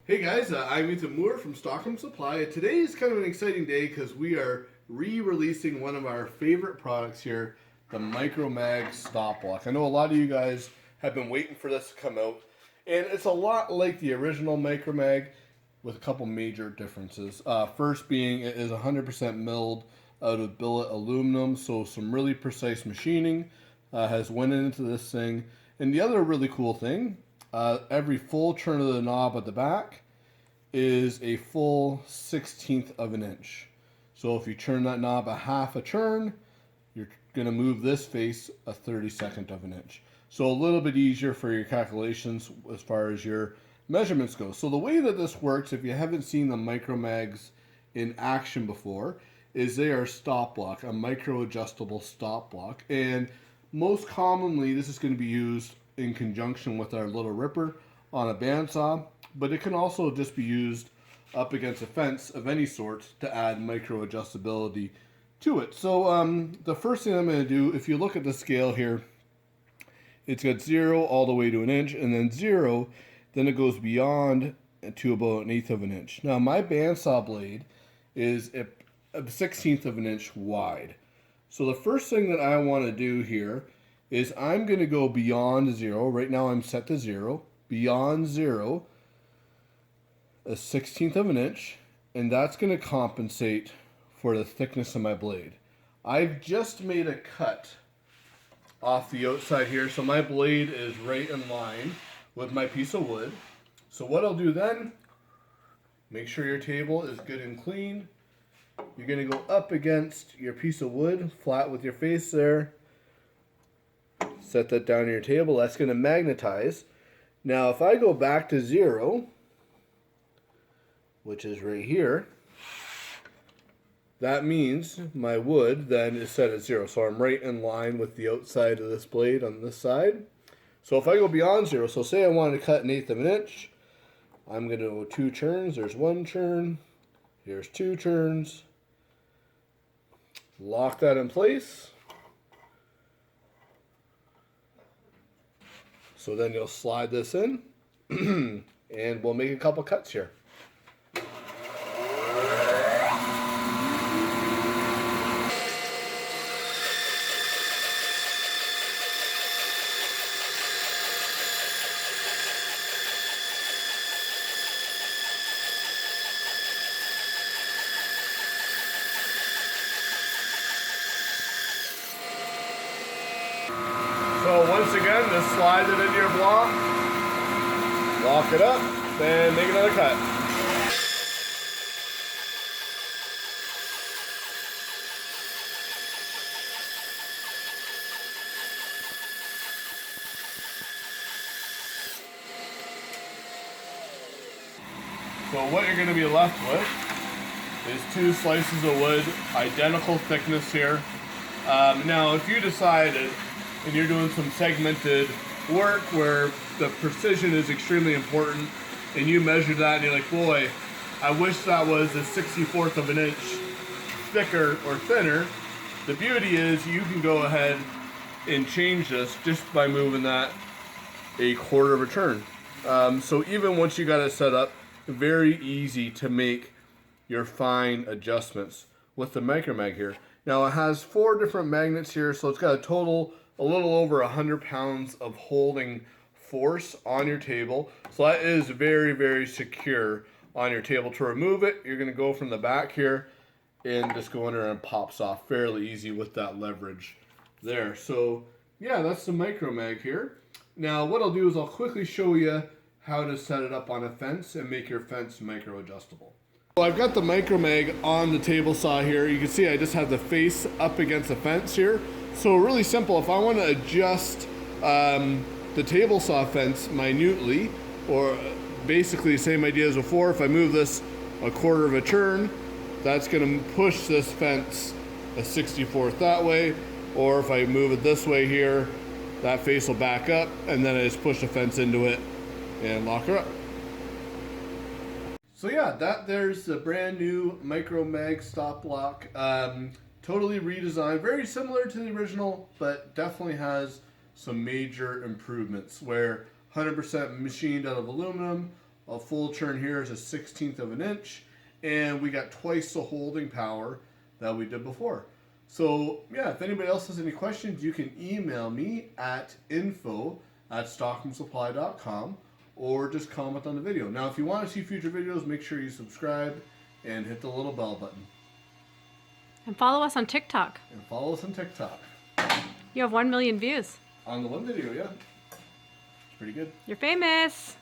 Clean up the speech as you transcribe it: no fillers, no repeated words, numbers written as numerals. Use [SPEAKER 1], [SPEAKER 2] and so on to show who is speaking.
[SPEAKER 1] Hey guys, I'm Ethan Moore from Stockholm Supply. Today is kind of an exciting day because we are re-releasing one of our favorite products here, the Micromag Stop Block. I know a lot of you guys have been waiting for this to come out, and it's a lot like the original Micromag with a couple major differences. First being it is 100% milled out of billet aluminum, so some really precise machining has went into this thing. And the other really cool thing, every full turn of the knob at the back is a full 1/16 of an inch. So if you turn that knob a half a turn, you're going to move this face a 32nd of an inch. So a little bit easier for your calculations as far as your measurements go. So the way that this works, if you haven't seen the Micromags in action before, is they are stop block, a micro adjustable stop block. And most commonly, this is going to be used in conjunction with our little ripper on a bandsaw, but it can also just be used up against a fence of any sort to add micro adjustability to it. So the first thing I'm going to do, if you look at the scale here, it's got 0 all the way to an inch, and then 0, then it goes beyond to about 1/8 of an inch. Now my bandsaw blade is a 1/16 of an inch wide. So the first thing that I want to do here is I'm going to go beyond 0. Right now I'm set to 0. Beyond 0, a 1/16 of an inch, and that's going to compensate for the thickness of my blade. I've just made a cut off the outside here, so my blade is right in line with my piece of wood. So what I'll do then, make sure your table is good and clean. You're going to go up against your piece of wood, flat with your face there. Set that down on your table. That's going to magnetize. Now if I go back to 0, which is right here, that means my wood then is set at 0. So I'm right in line with the outside of this blade on this side. So if I go beyond 0, so say I wanted to cut 1/8 of an inch, I'm going to go 2 turns. There's 1 turn. Here's 2 turns. Lock that in place. So then you'll slide this in and we'll make a couple cuts here. So once again, just slide it into your block, lock it up, and make another cut. So what you're going to be left with is 2 slices of wood, identical thickness here. Now if you decided, and you're doing some segmented work where the precision is extremely important, and you measure that and you're like, boy, I wish that was a 1/64 of an inch thicker or thinner, the beauty is you can go ahead and change this just by moving that a 1/4 of a turn. So even once you got it set up, very easy to make your fine adjustments with the Micromag here. Now it has 4 different magnets here, so it's got a total a little over 100 pounds of holding force on your table. So that is very, very secure on your table. To remove it, you're going to go from the back here and just go under and it pops off fairly easy with that leverage there. So yeah, that's the Micromag here. Now what I'll do is I'll quickly show you how to set it up on a fence and make your fence micro adjustable. So I've got the Micromag on the table saw here. You can see I just have the face up against the fence here. So really simple, if I want to adjust the table saw fence minutely, or basically the same idea as before, if I move this a 1/4 of a turn, that's going to push this fence a 1/64 that way, or if I move it this way here, that face will back up, and then I just push the fence into it and lock her up. So yeah, there's the brand new Micromag stop block. Totally redesigned, very similar to the original, but definitely has some major improvements where 100% machined out of aluminum, A full churn here is a 1/16 of an inch, and we got twice the holding power that we did before. So yeah, if anybody else has any questions, you can email me at info@stockhamsupply.com or just comment on the video. Now, if you want to see future videos, make sure you subscribe and hit the little bell button.
[SPEAKER 2] And follow us on TikTok.
[SPEAKER 1] And follow us on TikTok.
[SPEAKER 2] You have 1 million views.
[SPEAKER 1] On the one video, yeah. It's pretty good.
[SPEAKER 2] You're famous.